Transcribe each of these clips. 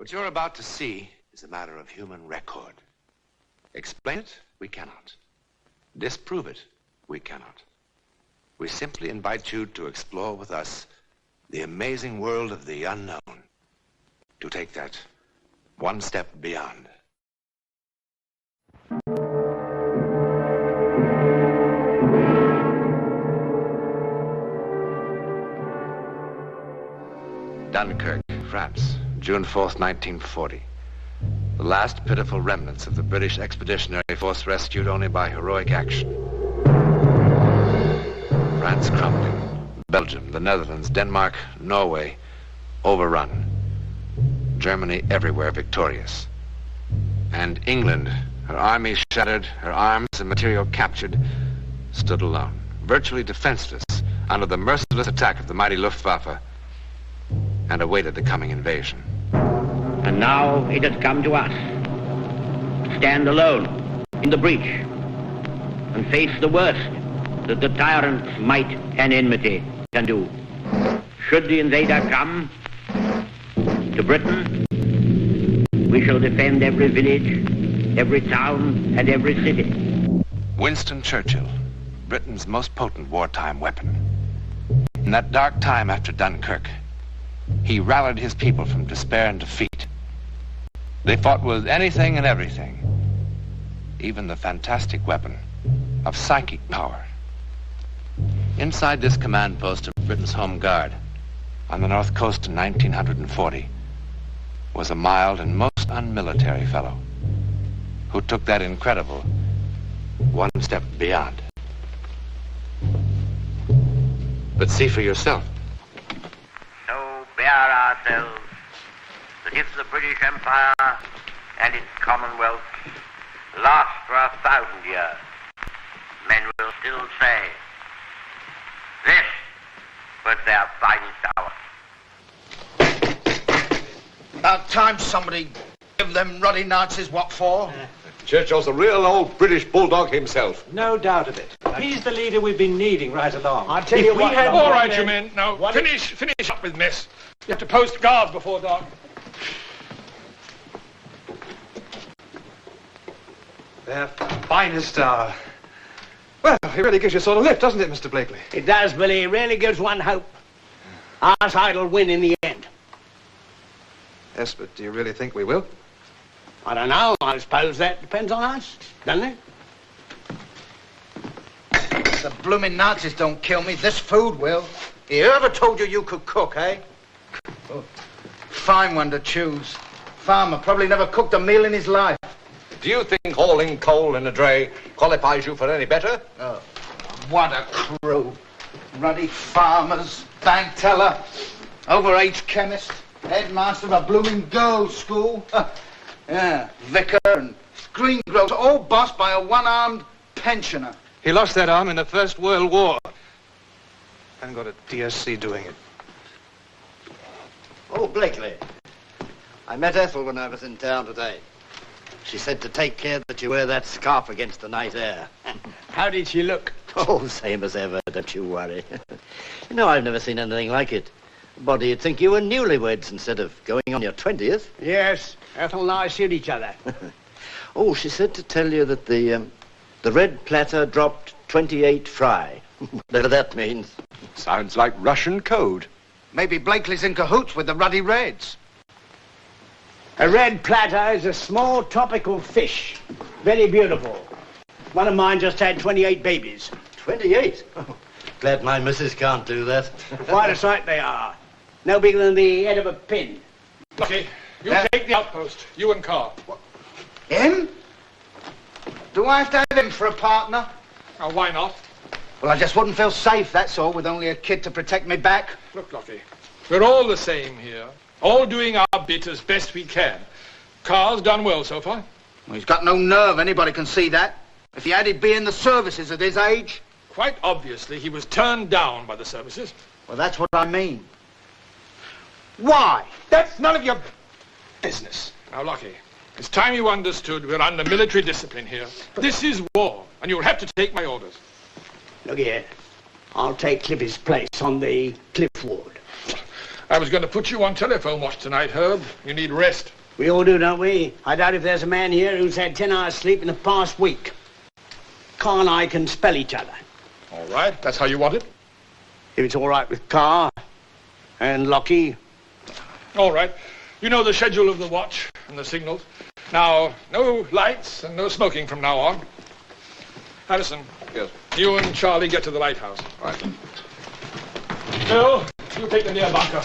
What you're about to see is a matter of human record. Explain it, we cannot. Disprove it, we cannot. We simply invite you to explore with us the amazing world of the unknown, to take that one step beyond. Dunkirk, France, June 4th, 1940. The last pitiful remnants of the British Expeditionary Force rescued only by heroic action. France crumbling. Belgium, the Netherlands, Denmark, Norway, overrun. Germany everywhere victorious. And England, her army shattered, her arms and material captured, stood alone, virtually defenseless under the merciless attack of the mighty Luftwaffe, and awaited the coming invasion. And now it has come to us to stand alone in the breach and face the worst that the tyrant's might and enmity can do. Should the invader come to Britain, we shall defend every village, every town, and every city. Winston Churchill, Britain's most potent wartime weapon. In that dark time after Dunkirk, he rallied his people from despair and defeat. They fought with anything and everything, even the fantastic weapon of psychic power. Inside this command post of Britain's Home Guard on the North Coast in 1940 was a mild and most unmilitary fellow who took that incredible one step beyond. But see for yourself. So bear ourselves that if the British Empire and its Commonwealth last for 1,000 years, men will still say, this was their finest hour. About time somebody give them ruddy Nazis what for. Churchill's a real old British bulldog himself. No doubt of it. He's the leader we've been needing right along. I'll tell you what... All right, you men. Now, finish up with mess. You have to post guard before dark. Their finest hour. Well, it really gives you a sort of lift, doesn't it, Mr. Blakely? It does, Billy. It really gives one hope. Our side will win in the end. Yes, but do you really think we will? I don't know. I suppose that depends on us, doesn't it? The blooming Nazis don't kill me. This food will. Whoever told you you could cook, eh? Oh, fine one to choose. Farmer probably never cooked a meal in his life. Do you think hauling coal in a dray qualifies you for any better? Oh, what a crew. Ruddy farmers, bank teller, overage chemist, headmaster of a blooming girls' school. Yeah, vicar and greengrocer, all bossed by a one-armed pensioner. He lost that arm in the First World War. And got a DSC doing it. Oh, Blakely. I met Ethel when I was in town today. She said to take care that you wear that scarf against the night air. How did she look? Oh, same as ever, don't you worry. You know, I've never seen anything like it. A body you'd think you were newlyweds instead of going on your 20th. Yes, Ethel and I suit each other. Oh, she said to tell you that the red platter dropped 28 fry. Whatever that means. Sounds like Russian code. Maybe Blakely's in cahoots with the Ruddy Reds. A red platter is a small tropical fish. Very beautiful. One of mine just had 28 babies. 28? Oh, glad my missus can't do that. Quite a sight they are. No bigger than the head of a pin. Lucky, you take the outpost. You and Carr. What? Him? Do I have to have him for a partner? Now, why not? Well, I just wouldn't feel safe, that's all, with only a kid to protect me back. Look, Lucky, we're all the same here. All doing our bit as best we can. Carr's done well so far. Well, he's got no nerve, anybody can see that. If he had, he'd be in the services at his age. Quite obviously, he was turned down by the services. Well, that's what I mean. Why? That's none of your business. Now, Lucky, it's time you understood we're under military discipline here. This is war, and you'll have to take my orders. Look here. I'll take Clippy's place on the cliff ward. I was going to put you on telephone watch tonight, Herb. You need rest. We all do, don't we? I doubt if there's a man here who's had 10 hours sleep in the past week. Carr and I can spell each other. All right, that's how you want it? If it's all right with Carr and Lockie. All right. You know the schedule of the watch and the signals. Now, no lights and no smoking from now on. Harrison. Yes. You and Charlie get to the lighthouse. Right. Bill, you take the near bunker.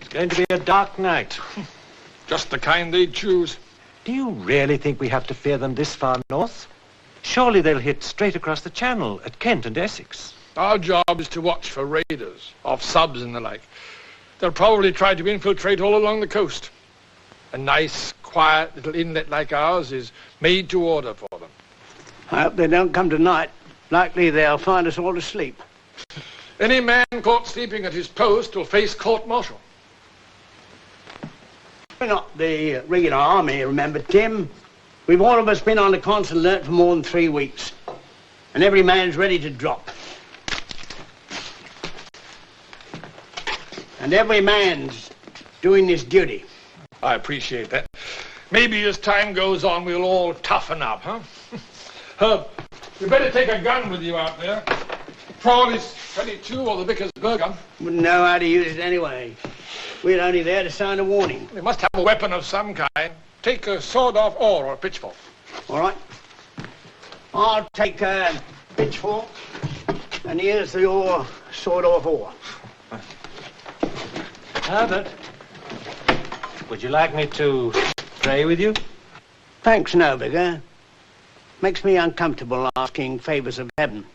It's going to be a dark night. Just the kind they'd choose. Do you really think we have to fear them this far north? Surely they'll hit straight across the channel at Kent and Essex. Our job is to watch for raiders, off subs and the like. They'll probably try to infiltrate all along the coast. A nice, quiet little inlet like ours is made to order for them. I hope they don't come tonight. Likely they'll find us all asleep. Any man caught sleeping at his post will face court-martial. We're not the regular army, remember, Tim? We've all of us been on the constant alert for more than 3 weeks. And every man's ready to drop. And every man's doing his duty. I appreciate that. Maybe as time goes on, we'll all toughen up, huh? Herb, you better take a gun with you out there. Prawley's 22 or the Vickers burr gun. Wouldn't know how to use it anyway. We're only there to sound a warning. They must have a weapon of some kind. Take a sawed-off oar or a pitchfork. All right. I'll take a pitchfork, and here's your sawed-off oar. Herbert, would you like me to pray with you? Thanks, no, Vicar. Makes me uncomfortable asking favours of heaven.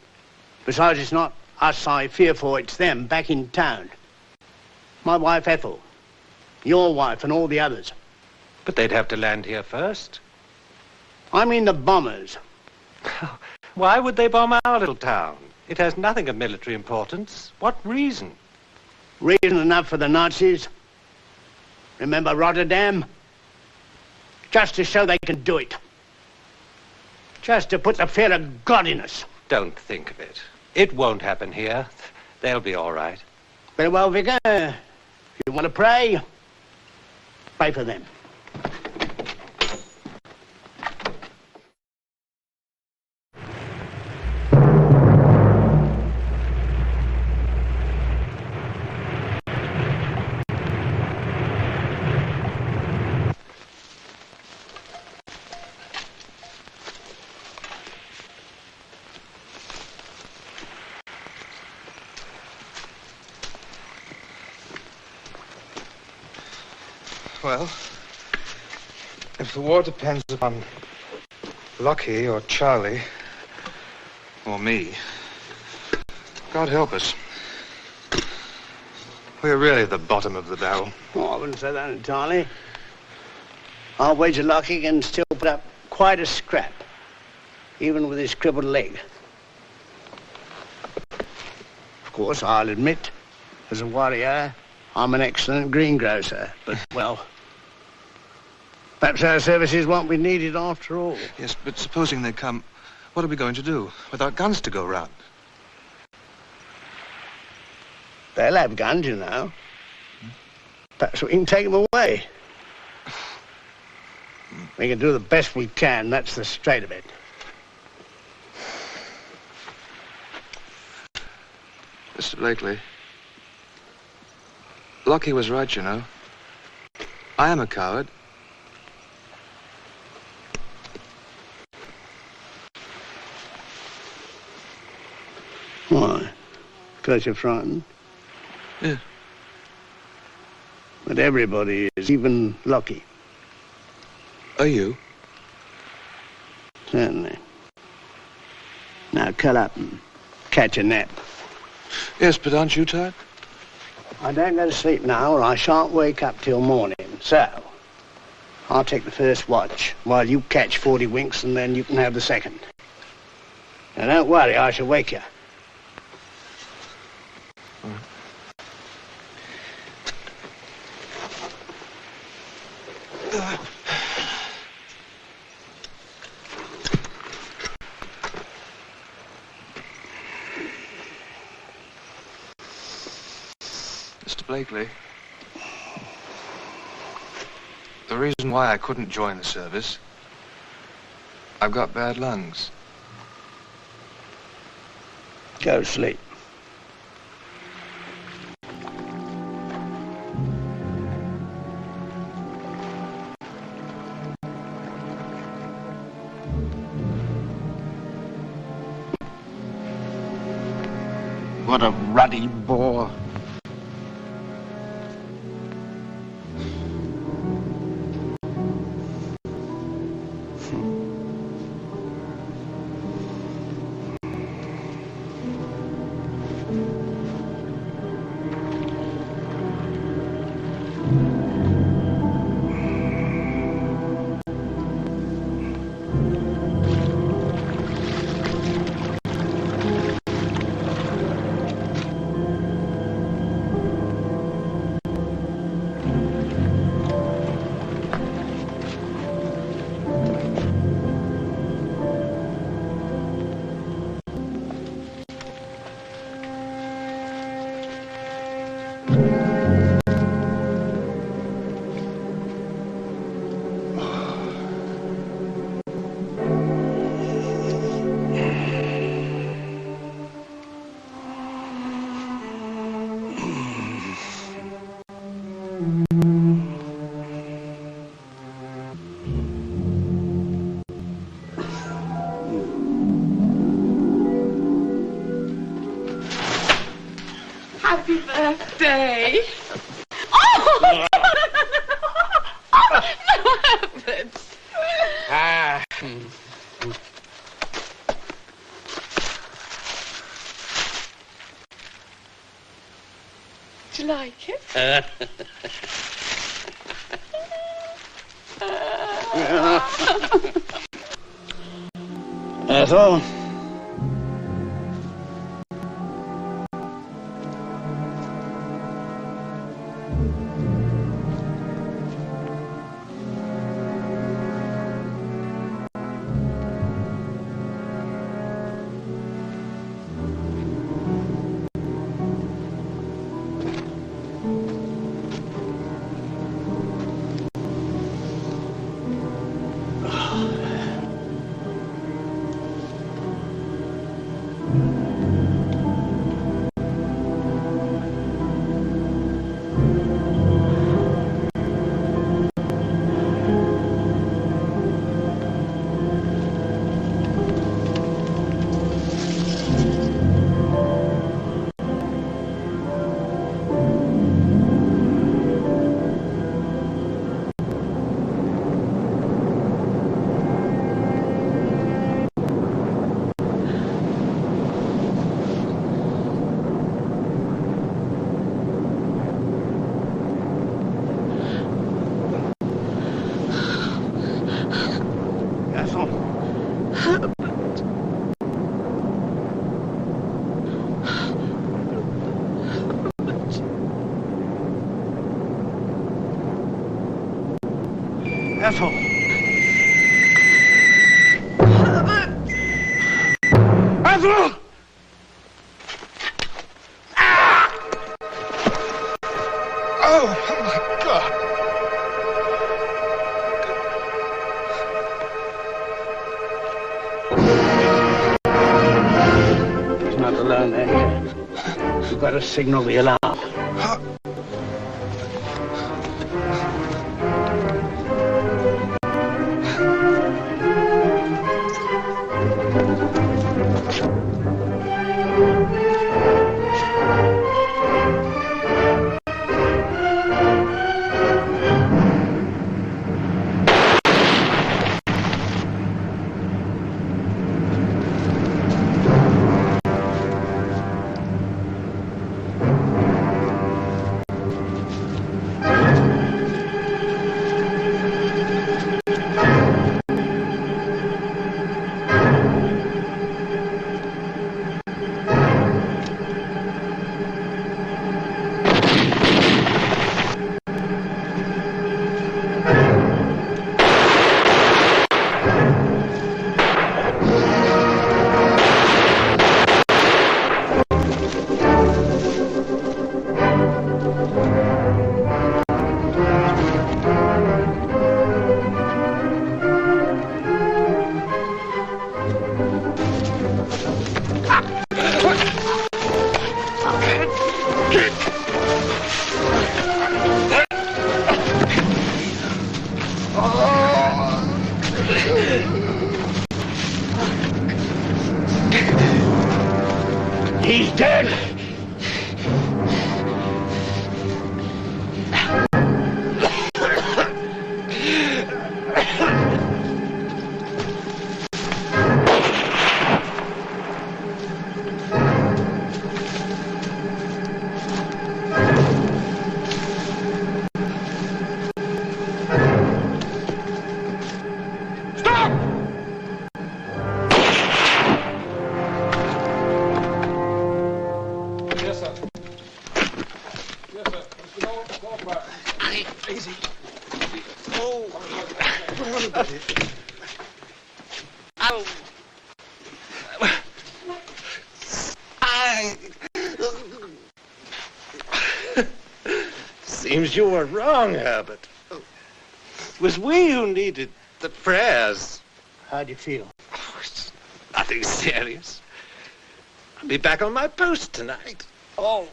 Besides, it's not us I fear for, it's them back in town. My wife, Ethel. Your wife and all the others. But they'd have to land here first. I mean the bombers. Why would they bomb our little town? It has nothing of military importance. What reason? Reason enough for the Nazis. Remember Rotterdam? Just to show they can do it. Just to put the fear of God in us. Don't think of it. It won't happen here. They'll be all right. Very well, Vicar. If you want to pray, pray for them. Well, if the war depends upon Lockie or Charlie, or me, God help us. We're really at the bottom of the barrel. Oh, I wouldn't say that entirely. I'll wager Lockie can still put up quite a scrap, even with his crippled leg. Of course, I'll admit, as a warrior, I'm an excellent greengrocer, but, well, perhaps our services won't be needed after all. Yes, but supposing they come, what are we going to do without guns to go round? They'll have guns, you know. Perhaps we can take them away. We can do the best we can, that's the straight of it. Mr. Blakely, Lockie was right, you know. I am a coward. Why? Because you're frightened? Yes. But everybody is, even Lockie. Are you? Certainly. Now curl up and catch a nap. Yes, but aren't you tired? I don't go to sleep now or I shan't wake up till morning. So, I'll take the first watch while you catch 40 winks and then you can have the second. Now don't worry, I shall wake you. Mr. Blakely. The reason why I couldn't join the service, I've got bad lungs. Go to sleep. What a ruddy bore. Happy birthday. Oh! Oh, no, Herbert. Ah. Do you like it? Ethel. Ethel. Ethel! Ah! Oh, my God. He's not alone there yet. You've got to signal the alarm. dead! Seems you were wrong, Herbert. It was we who needed the prayers. How do you feel? Oh, it's nothing serious. I'll be back on my post tonight. Oh.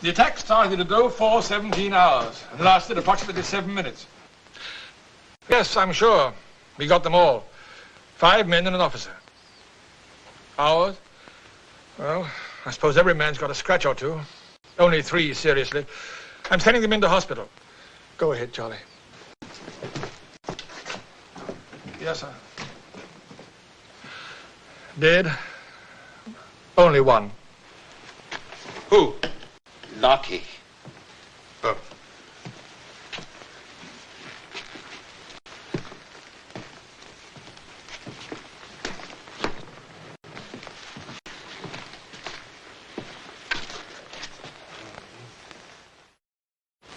The attack started at 04:17 hours and lasted approximately 7 minutes. Yes, I'm sure. We got them all. 5 men and an officer. Ours? Well, I suppose every man's got a scratch or two. Only 3 seriously. I'm sending them into hospital. Go ahead, Charlie. Yes, sir. Dead? Only 1. Who? Lucky. Oh.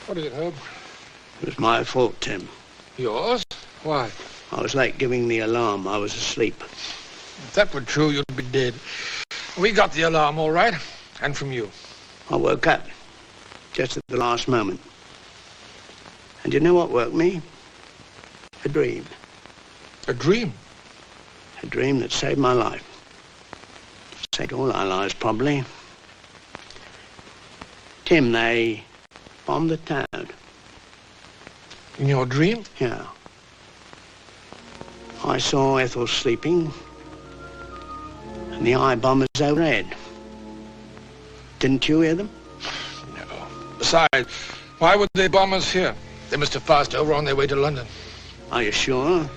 What is it, Herb? It was my fault, Tim. Yours? Why? I was late giving the alarm. I was asleep. If that were true, you'd be dead. We got the alarm all right, and from you. I woke up just at the last moment. And you know what woke me? A dream. A dream? A dream that saved my life. Saved all our lives, probably. Tim, they bombed the town. In your dream? Yeah. I saw Ethel sleeping, and the eye bombers overhead. Didn't you hear them? No. Besides, why would they bomb us here? They must have passed over on their way to London. Are you sure?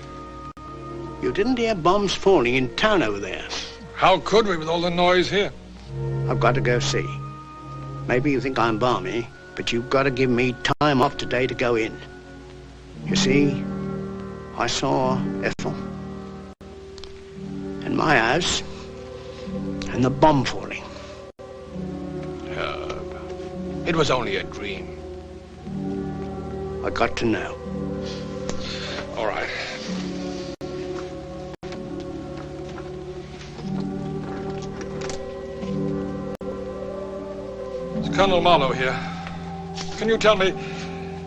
You didn't hear bombs falling in town over there. How could we with all the noise here? I've got to go see. Maybe you think I'm balmy, but you've got to give me time off today to go in. You see, I saw Ethel and my house and the bomb falling. Herb, it was only a dream. I got to know. All right. It's Colonel Marlowe here. Can you tell me,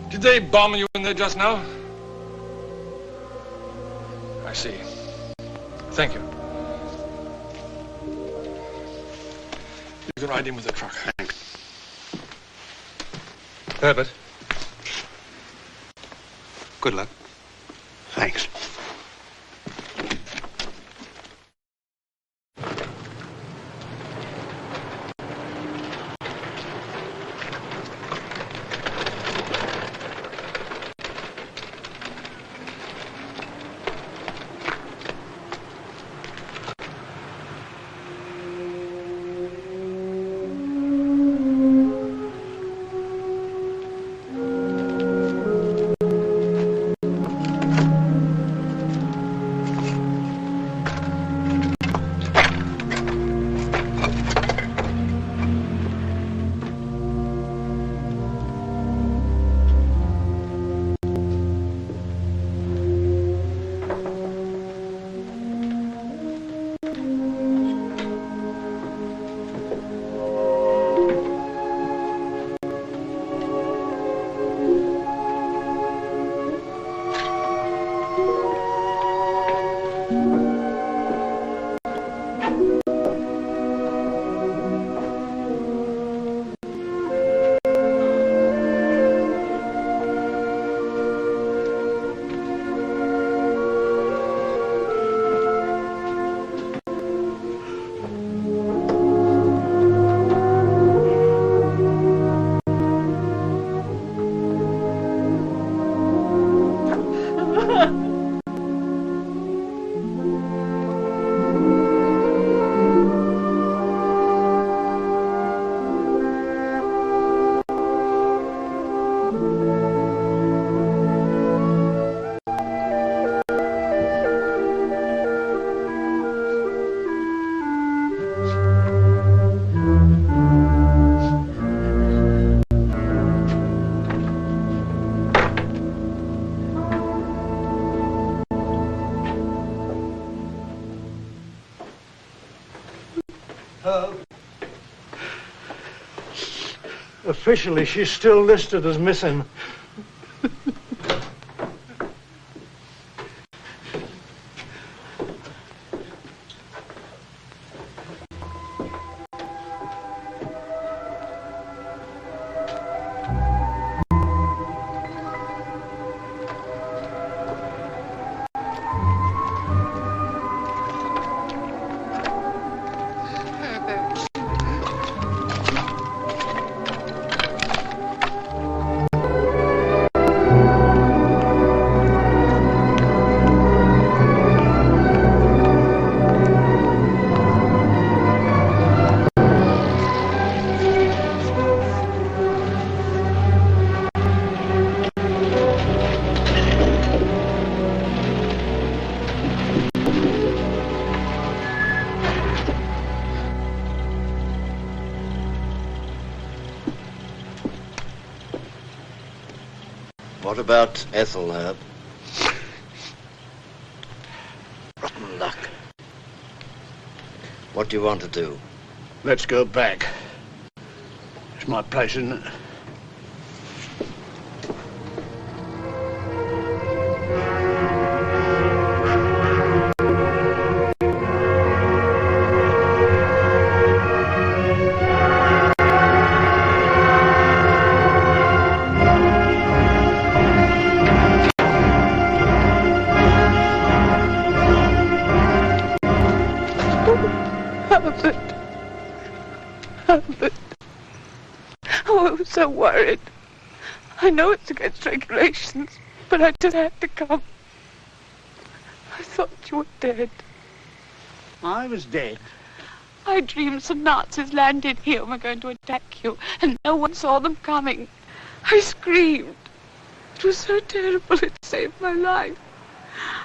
did they bomb you in there just now? I see. Thank you. You can ride in with the truck. Thanks. Herbert. Good luck. Thanks. Officially, she's still listed as missing. What about Ethel, Herb? Rotten luck. What do you want to do? Let's go back. It's my place, isn't it? Herbert. Oh, I was so worried. I know it's against regulations, but I just had to come. I thought you were dead. I was dead. I dreamed some Nazis landed here and were going to attack you, and no one saw them coming. I screamed. It was so terrible, it saved my life.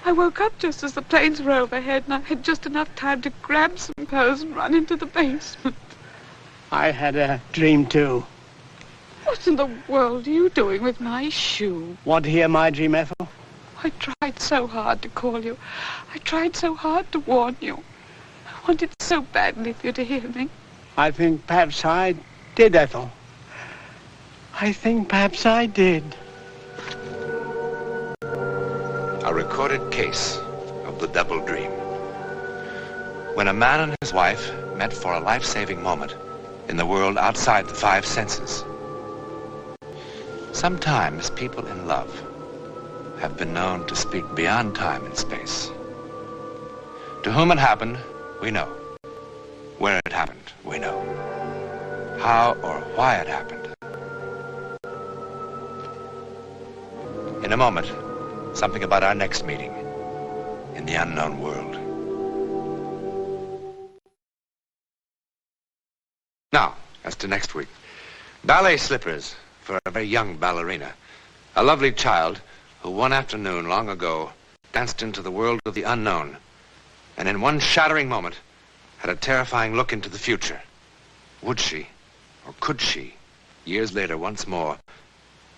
I woke up just as the planes were overhead, and I had just enough time to grab some clothes and run into the basement. I had a dream too. What in the world are you doing with my shoe? Want to hear my dream, Ethel? I tried so hard to call you. I tried so hard to warn you. I wanted so badly for you to hear me. I think perhaps I did, Ethel. I think perhaps I did. A recorded case of the double dream. When a man and his wife met for a life-saving moment in the world outside the five senses. Sometimes people in love have been known to speak beyond time and space. To whom it happened, we know. Where it happened, we know. How or why it happened. In a moment, something about our next meeting in the unknown world. Now, as to next week. Ballet slippers for a very young ballerina. A lovely child who one afternoon long ago danced into the world of the unknown and in one shattering moment had a terrifying look into the future. Would she, or could she, years later once more,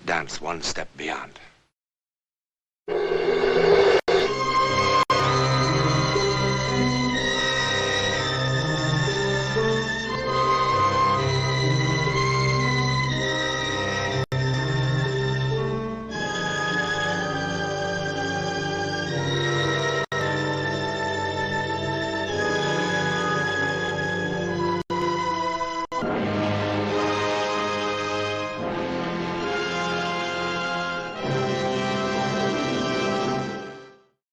dance one step beyond?